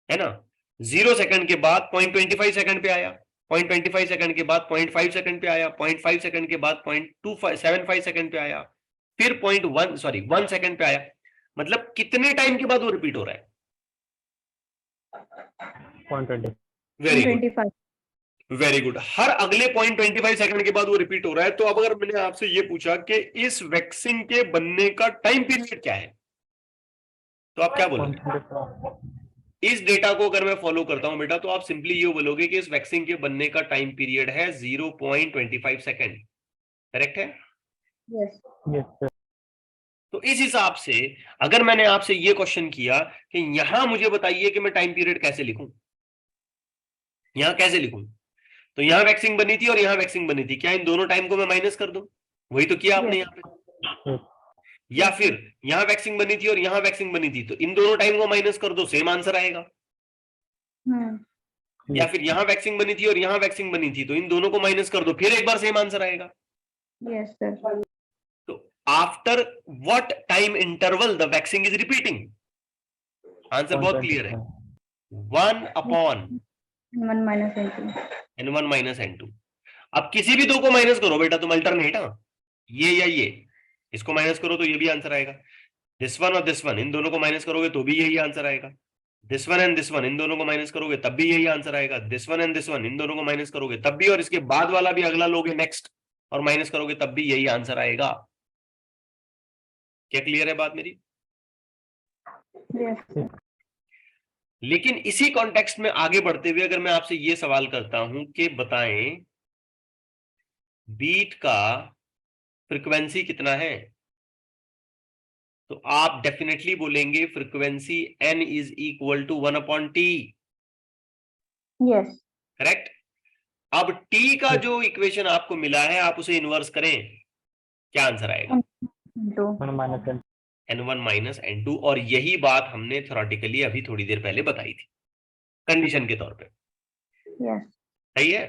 है ना। 0 सेकंड के बाद 0.25 सेकंड पे आया, 0.25 सेकंड के बाद 0.5 सेकंड पे आया, 0.5 सेकंड के बाद 0.275 सेकंड पे आया, फिर 1 सेकंड पे आया। मतलब कितने टाइम के बाद वो रिपीट हो रहा है? 0.20. Very good, 25. Very good. हर अगले 0.25 सेकंड के बाद वो रिपीट हो रहा है। तो अब अगर मैंने आपसे ये पूछा कि इस वैक्सिंग के बनने का टाइम पीरियड क्या है, तो आप क्या बोलोगे? इस डेटा को अगर मैं फॉलो करता हूं बेटा, तो आप सिंपली ये बोलोगे कि इस वैक्सिंग के बनने का टाइम पीरियड है 0.25 सेकंड। करेक्ट है? Yes. Yes, sir. तो इस हिसाब से अगर मैंने आपसे ये क्वेश्चन किया कि यहां मुझे बताइए कि मैं टाइम पीरियड कैसे लिखूं, यहां कैसे लिखूं, तो यहां वैक्सिंग बनी थी और यहां वैक्सिंग बनी थी, क्या इन दोनों टाइम को मैं माइनस कर दूं? वही तो किया आपने यहाँ पे। या फिर यहां वैक्सिंग बनी थी और यहां वैक्सिंग बनी थी, तो इन दोनों टाइम को माइनस कर दो, सेम आंसर आएगा। या फिर यहां वैक्सिंग बनी थी और यहां वैक्सिंग बनी थी, तो इन दोनों को माइनस कर दो, फिर एक बार सेम आंसर आएगा। Yes, sir. तो after what time interval the waxing is repeating? Answer बहुत क्लियर है, 1 upon n1 minus n2. n1 minus n2। अब किसी भी दो को माइनस करो बेटा, तुम अल्टरनेट, ये या ये, इसको माइनस करो तो ये भी आंसर आएगा। दिस वन और दिस वन, इन दोनों को माइनस करोगे तो भी यही आंसर आएगा। This one and this one, इन दोनों को माइनस करोगे तब भी यही आंसर आएगा। This one and this one, इन दोनों को माइनस करोगे तब भी, और इसके बाद वाला भी अगला लोगे नेक्स्ट और माइनस करोगे तब भी यही आंसर आएगा। क्या क्लियर है बात मेरी? Yes. लेकिन इसी कॉन्टेक्स्ट में आगे बढ़ते हुए अगर मैं आपसे ये सवाल करता हूं कि बताएं बीट का फ्रीक्वेंसी कितना है, तो आप डेफिनेटली बोलेंगे frequency n is equal to 1/t। Yes. Correct. अब t का जो इक्वेशन आपको मिला है आप उसे इन्वर्स करें, क्या आंसर आएगा? Into. n1 minus n2। और यही बात हमने थ्योरेटिकली अभी थोड़ी देर पहले बताई थी कंडीशन के तौर पे। Yes. सही है।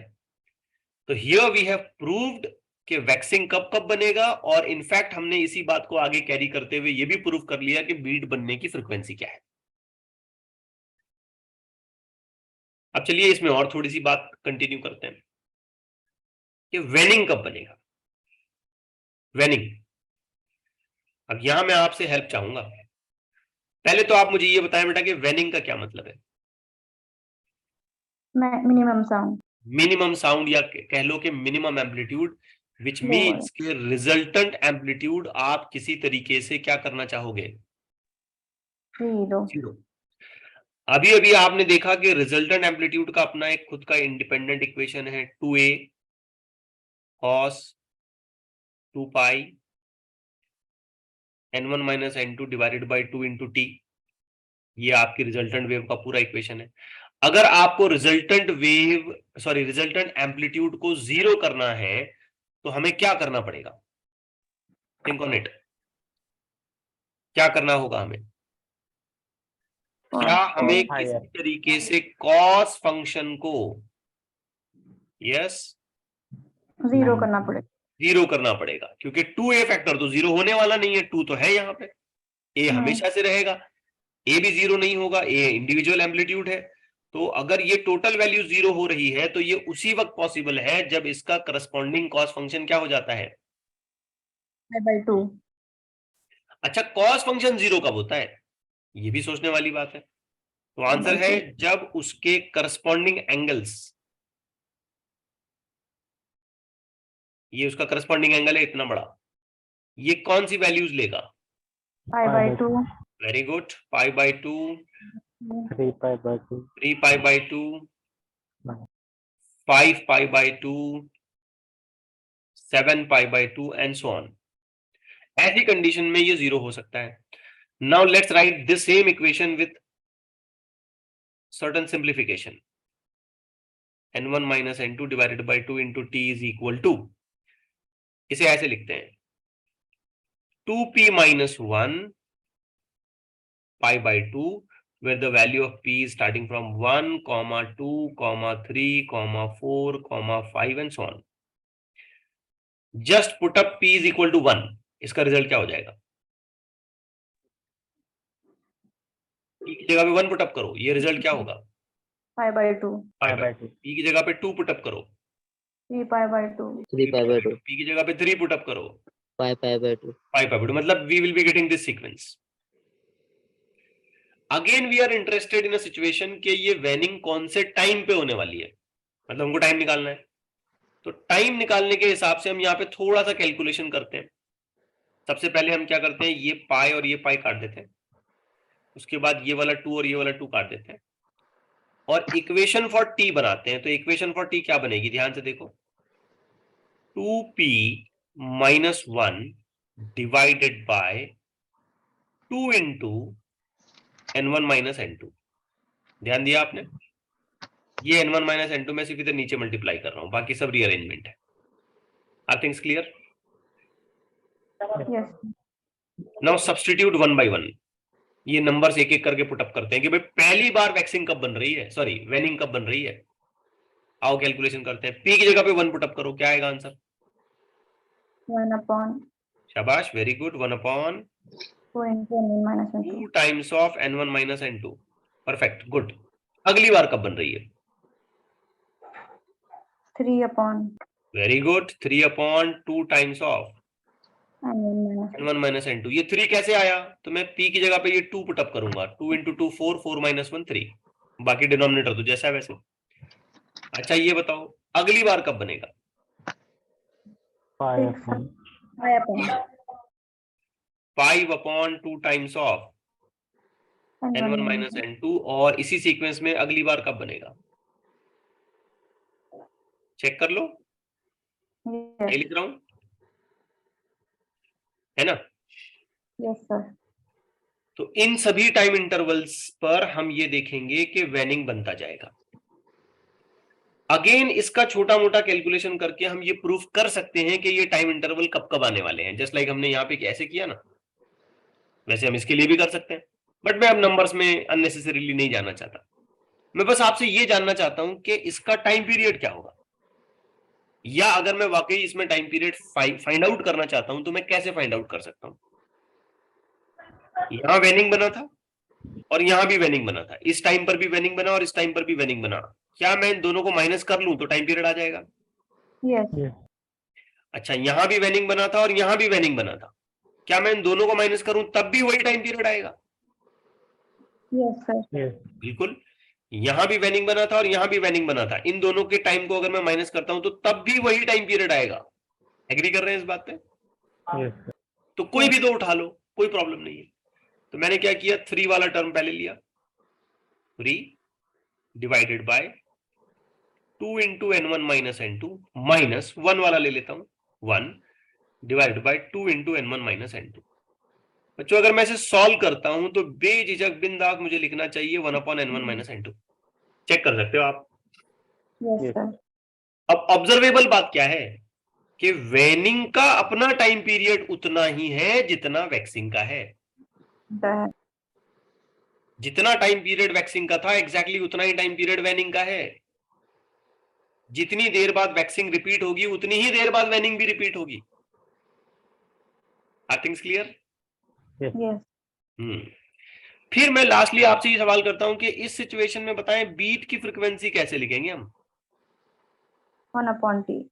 तो हियर वी हैव प्रूव्ड कि वैक्सिंग कब कब बनेगा, और इनफैक्ट हमने इसी बात को आगे कैरी करते हुए ये भी प्रूव कर लिया कि बीट बनने की फ्रीक्वेंसी क्या है। अब चलिए इसमें और थोड़ी सी बात कंटिन्यू करते हैं कि वेनिंग कब बनेगा। वेनिंग, अब यहां मैं आपसे हेल्प चाहूंगा। पहले तो आप मुझे ये बताएं बेटा कि वेनिंग का क्या मतलब है। Minimum sound. मिनिमम साउंड, या कह लो कि मिनिमम एम्पलीट्यूड, विच मीन्स कि रिजल्टेंट एम्पलीट्यूड आप किसी तरीके से क्या करना चाहोगे? 0. जीरो। अभी अभी आपने देखा कि रिजल्टेंट एम्पलीट्यूड का अपना एक खुद का इंडिपेंडेंट इक्वेशन है, 2a cos 2 pi n1 minus n2 divided by 2 into T. ये आपकी रिजल्टेंट वेव का पूरा इक्वेशन है। अगर आपको रिजल्टेंट एम्पलीट्यूड को जीरो करना है तो हमें क्या करना पड़ेगा? Think on it. क्या करना होगा हमें? क्या हमें किसी तरीके से कॉस फंक्शन को Zero करना पड़ेगा. जीरो करना पड़ेगा, क्योंकि 2a फैक्टर तो जीरो होने वाला नहीं है, 2 तो है यहाँ पे, a हमेशा से रहेगा, a भी जीरो नहीं होगा, a इंडिविजुअल एम्पलीट्यूड है। तो अगर ये टोटल वैल्यू जीरो हो रही है तो ये उसी वक्त पॉसिबल है जब इसका करस्पॉन्डिंग कॉस फंक्शन क्या हो जाता है? Pi/2. अच्छा, कॉस फंक्शन जीरो कब होता है? ये भी सोचने वाली बात है। तो आंसर है जब उसके करस्पॉन्डिंग एंगल्स, ये उसका करस्पॉन्डिंग एंगल है इतना बड़ा, ये कौन सी वैल्यूज लेगा? Pi/2. Very good. π/2, 3π/2, 3π/2, 5π/2, 7π/2 and so on. ऐसी कंडीशन में ये जीरो हो सकता है। Now let's write this same equation with certain simplification. n1 minus n2 divided by 2 into t is equal to, इसे ऐसे लिखते हैं 2p minus 1 pi/2 where the value of p is starting from 1, 2, 3, 4, 5 and so on. Just put up p is equal to 1. इसका result क्या हो जाएगा? p की जगह पे 1 पुटअप करो, ये रिजल्ट क्या होगा? Pi/2. p की जगह पे 2 पुटअप करो, 3π/2. 3π/2, p की जगह पे 3 पुटअप करो, 5π/2. 5/2, मतलब we will be getting this sequence. Again we are interested in a situation कि ये वेनिंग कौन से टाइम पे होने वाली है, मतलब हमको टाइम निकालना है। तो टाइम निकालने के हिसाब से हम यहाँ पे थोड़ा सा कैलकुलेशन करते हैं। सबसे पहले हम क्या करते हैं, ये पाई और ये पाई काट देते हैं, उसके बाद ये वाला 2 और ये वाला 2 काट देते हैं और इक्वेशन फॉर टी बनाते हैं। तो इक्वेशन फॉर टी क्या बनेगी, ध्यान से देखो, 2p minus 1 divided by 2 into n1 minus n2। ध्यान दिया आपने? ये n1 माइनस n2 में सिर्फ इधर नीचे मल्टीप्लाई कर रहा हूं, बाकी सब रीअरेंजमेंट है। Are things clear? Yes. Now substitute 1 by 1, ये नंबर्स एक एक करके पुटअप करते हैं कि भाई पहली बार वैक्सिंग कब बन रही है, सॉरी वेनिंग कब बन रही है। आओ कैलकुलेशन करते हैं। p की जगह पे 1 पुटअप करो, क्या आएगा आंसर? 1/2 शाबाश, very good. 1/2 into n1 minus n2. Times of n1 minus n2। Perfect, good. अगली बार कब बन रही है? 3/. Very good, 3/2 times of N1 n1 minus n2। ये 3 कैसे आया? तो मैं p की जगह पे ये 2 पुटअप करूंगा, 2 into 2 4, 4 minus 1 3, बाकी डिनोमिनेटर तो जैसा है वैसे। अच्छा ये बताओ अगली बार कब बनेगा? 5/2 times of n1 minus n2, और इसी सीक्वेंस में अगली बार कब बनेगा? चेक कर लो, ये लिख रहा हूं, है ना? Yes sir. तो इन सभी टाइम इंटरवल्स पर हम ये देखेंगे कि वेनिंग बनता जाएगा। अगेन इसका छोटा मोटा कैलकुलेशन करके हम ये प्रूफ कर सकते हैं कि ये टाइम इंटरवल कब कब आने वाले हैं, जस्ट लाइक हमने यहाँ पे ऐसे किया ना, वैसे हम इसके लिए भी कर सकते हैं। बट मैं अब नंबर्स में अननेसेसरीली नहीं जाना चाहता, मैं बस आपसे ये जानना चाहता हूं कि इसका टाइम पीरियड क्या होगा, या अगर मैं वाकई इसमें टाइम पीरियड फाइंड आउट करना चाहता हूं तो मैं कैसे फाइंड आउट कर सकता हूं? यहां वेनिंग बना था और यहां भी वेनिंग बना था, इस टाइम पर भी वेनिंग बना और इस टाइम पर भी वेनिंग बना, क्या मैं इन दोनों को माइनस कर लूं तो टाइम पीरियड आ जाएगा? यस अच्छा यहां भी वेनिंग बना था और यहां भी वेनिंग बना था, क्या मैं इन दोनों को माइनस करूं तब भी वही टाइम पीरियड आएगा? Yes sir. बिल्कुल। यहां भी वेनिंग बना था और यहां भी वेनिंग बना था, इन दोनों के टाइम को अगर मैं माइनस करता हूं तो तब भी वही टाइम पीरियड आएगा। एग्री कर रहे हैं इस बात पे? तो कोई भी दो उठा लो, कोई प्रॉब्लम नहीं है। तो मैंने क्या किया, 3 वाला टर्म पहले लिया, 3 divided by 2 into n1 minus n2 minus 1 वाला ले लेता हूं, 1 divided by 2 into n1 minus n2। बच्चों अगर मैं इसे सॉल्व करता हूं तो बेझिझक बिंदास मुझे लिखना चाहिए 1/n1 माइनस n2। चेक कर सकते हो आप। Yes sir. अब ऑब्जर्वेबल बात क्या है कि वेनिंग का अपना टाइम पीरियड उतना ही है जितना वैक्सिंग का है। जितना टाइम पीरियड वैक्सिंग का था एग्जैक्टली उतना ही टाइम पीरियड वेनिंग का है। जितनी देर बाद वैक्सिंग रिपीट होगी उतनी ही देर बाद वेनिंग भी रिपीट होगी। Are things clear? यस। फिर मैं लास्टली आपसे ये सवाल करता हूं कि इस सिचुएशन में बताएं बीट की फ्रीक्वेंसी कैसे लिखेंगे हम? 1/t।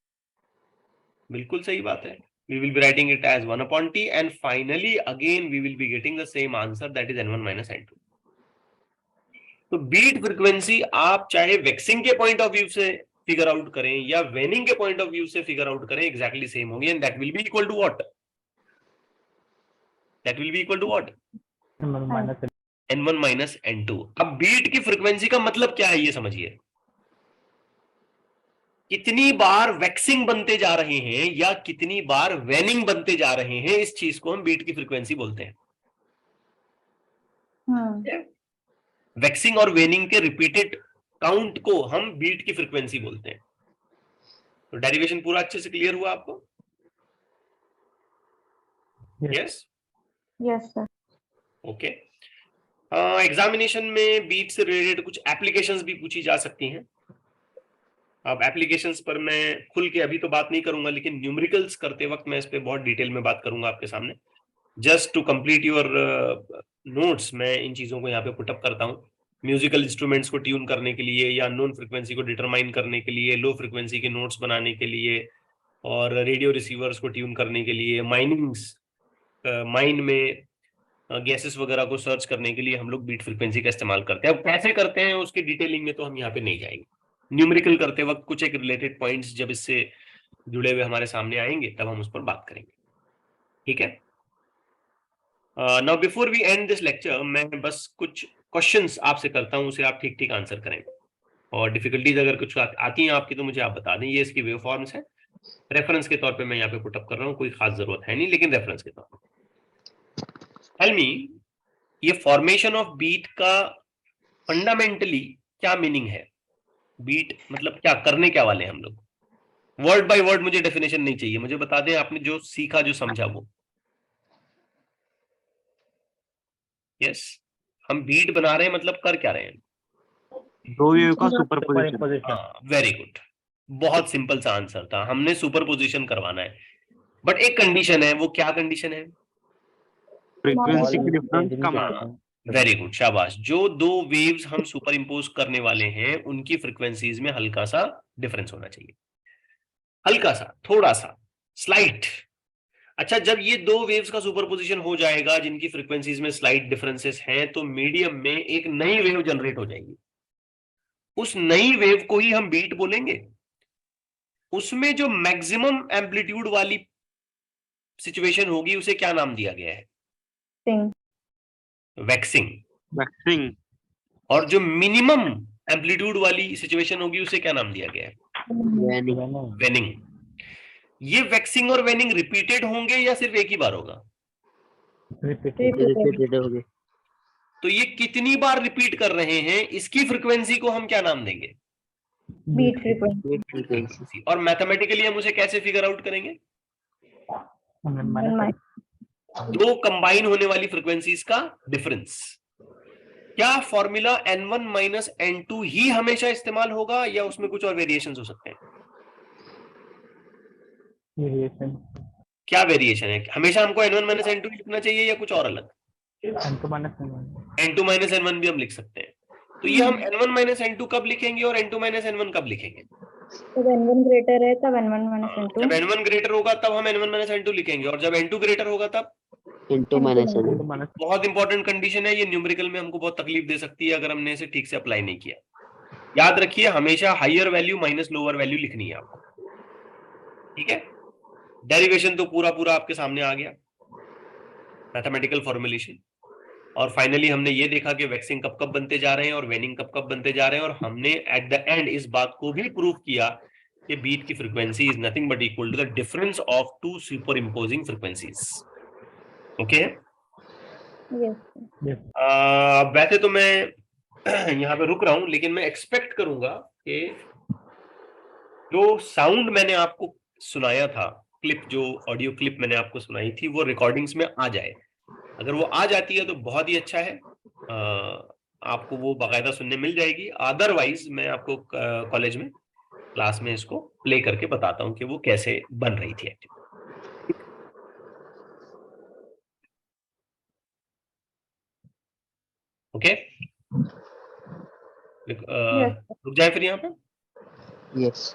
बिल्कुल सही बात है, we will be writing it as 1/t and finally again we will be getting the same answer, that is n1 minus n2। तो बीट फ्रीक्वेंसी आप चाहे वैक्सिंग के पॉइंट ऑफ व्यू से फिगर आउट करें या वेनिंग के point of view से figure out करें, एग्जैक्टली सेम होगी, and that will be equal to what? That will be equal to what? n1 minus n2। अब बीट की फ्रीक्वेंसी का मतलब क्या है ये समझिए, कितनी बार वैक्सिंग बनते जा रहे हैं या कितनी बार वेनिंग बनते जा रहे हैं, इस चीज को हम बीट की फ्रीक्वेंसी बोलते हैं। वैक्सिंग और वेनिंग के रिपीटेड काउंट को हम बीट की फ्रीक्वेंसी बोलते हैं। तो डेरिवेशन पूरा अच्छे से क्लियर हुआ आपको? Yes yes sir. Okay. Examination में बीट से रिलेटेड कुछ एप्लीकेशंस भी पूछी जा सकती हैं। अब एप्लीकेशंस पर मैं खुल के अभी तो बात नहीं करूंगा, लेकिन न्यूमेरिकल्स करते वक्त मैं इस पे बहुत डिटेल में बात करूंगा आपके सामने। Just to complete your notes मैं इन चीजों को यहाँ पे पुटअप करता हूँ। म्यूजिकल इंस्ट्रूमेंट्स को ट्यून करने के लिए या नॉन फ्रिक्वेंसी को डिटरमाइन करने के लिए, लो फ्रिक्वेंसी के नोट्स बनाने के लिए, और रेडियो रिसीवर्स को ट्यून करने के लिए, माइन में गैसेस वगैरह को सर्च करने के लिए हम लोग बीट फ्रिक्वेंसी का इस्तेमाल करते हैं। अब कैसे करते हैं उसकी डिटेलिंग में तो हम यहाँ पे नहीं जाएंगे। न्यूमेरिकल करते वक्त कुछ एक रिलेटेड पॉइंट्स जब इससे जुड़े हुए हमारे सामने आएंगे तब हम उस पर बात करेंगे, ठीक है? Now before we end this lecture मैं बस कुछ क्वेश्चंस आपसे करता हूं, उसे आप ठीक ठीक आंसर करें, और डिफिकल्टीज अगर कुछ आती हैं आपकी तो मुझे आप बता दें। ये इसकी वेव फॉर्म्स है, रेफरेंस के तौर पे मैं यहाँ पे पुटअप कर रहा हूँ, कोई खास जरूरत है नहीं, लेकिन रेफरेंस के तौर पे। टेल मी, ये फॉर्मेशन ऑफ बीट का फंडामेंटली क्या मीनिंग है? बीट मतलब क्या करने क्या वाले हैं हम लोग? वर्ड बाय वर्ड मुझे डेफिनेशन नहीं चाहिए, मुझे बता दें आपने जो सीखा जो समझा वो। यस, हम बीट बना रहे हैं मतलब कर क्या रहे हैं? दो वेव का सुपरपोजिशन। वेरी गुड, बहुत सिंपल सा आंसर था, हमने सुपरपोजिशन करवाना है। बट एक कंडीशन है, वो क्या कंडीशन है? फ्रीक्वेंसी की डिफरेंस कम आना। वेरी गुड, शाबाश। जो दो वेव्स हम सुपर इंपोज करने वाले हैं उनकी फ्रीक्वेंसीज में हल्का सा डिफरेंस होना चाहिए, हल्का सा, थोड़ा सा, स्लाइट। अच्छा, जब ये दो वेव्स का सुपरपोजिशन हो जाएगा जिनकी फ्रीक्वेंसीज में स्लाइट डिफरेंसेस हैं, तो मीडियम में एक नई वेव जनरेट हो जाएगी। उस नई वेव को ही हम बीट बोलेंगे। उसमें जो मैक्सिमम एम्पलीट्यूड वाली सिचुएशन होगी उसे क्या नाम दिया गया है? Sing. वैक्सिंग। वैक्सिंग। और जो मिनिमम एम्पलीट्यूड वाली सिचुएशन होगी उसे क्या नाम दिया गया है? वेनिंग। ये वैक्सिंग और वेनिंग रिपीटेड होंगे या सिर्फ एक ही बार होगा? Repeated. होगी। तो ये कितनी बार रिपीट कर रहे हैं, इसकी फ्रीक्वेंसी को हम क्या नाम देंगे? Beat frequency. फ्रीक्वेंसी। और मैथमेटिकली हम उसे कैसे फिगर आउट करेंगे? दो कंबाइन होने वाली फ्रीक्वेंसीज का डिफरेंस। क्या फॉर्मूला n1 माइनस n2 ही हमेशा इस्तेमाल होगा या उसमें कुछ और वेरिएशंस हो सकते हैं? क्या वेरिएशन है? हमेशा हमको n1 माइनस n2 लिखना चाहिए या कुछ और अलग? n2 माइनस n1 भी हम लिख सकते हैं। तो ये हम n1 माइनस n2 कब लिखेंगे और n2 माइनस n1 कब लिखेंगे? जब n1 ग्रेटर है तब n1 minus n2. जब n1 ग्रेटर होगा तब हम n1 माइनस n2 लिखेंगे, और जब n2 ग्रेटर होगा तब n2 minus n2। बहुत इंपॉर्टेंट कंडीशन है ये, न्यूमेरिकल में हमको बहुत तकलीफ दे सकती है अगर हमने इसे ठीक से अप्लाई नहीं किया। याद रखिए, हमेशा higher value minus lower value लिखनी है आपको, ठीक है? डेरिवेशन तो पूरा पूरा आपके सामने आ गया, मैथमेटिकल फॉर्मुलेशन। और फाइनली हमने ये देखा कि वैक्सिंग कब कब बनते जा रहे हैं और वेनिंग कब कब बनते जा रहे हैं, और हमने एट द एंड इस बात को भी प्रूव किया कि बीट की frequency is nothing but equal to the difference of two superimposing frequencies. Okay? Yes. वैसे तो मैं यहाँ पे रुक रहा हूं, लेकिन मैं एक्सपेक्ट करूंगा कि जो साउंड मैंने आपको सुनाया था, क्लिप, जो ऑडियो क्लिप मैंने आपको सुनाई थी, वो रिकॉर्डिंग्स में आ जाए। अगर वो आ जाती है तो बहुत ही अच्छा है, आपको वो बाकायदा सुनने मिल जाएगी। अदरवाइज मैं आपको कॉलेज में क्लास में इसको प्ले करके बताता हूँ कि वो कैसे बन रही थी एक्चुअली। ओके, रुक जाए फिर यहाँ पे। यस।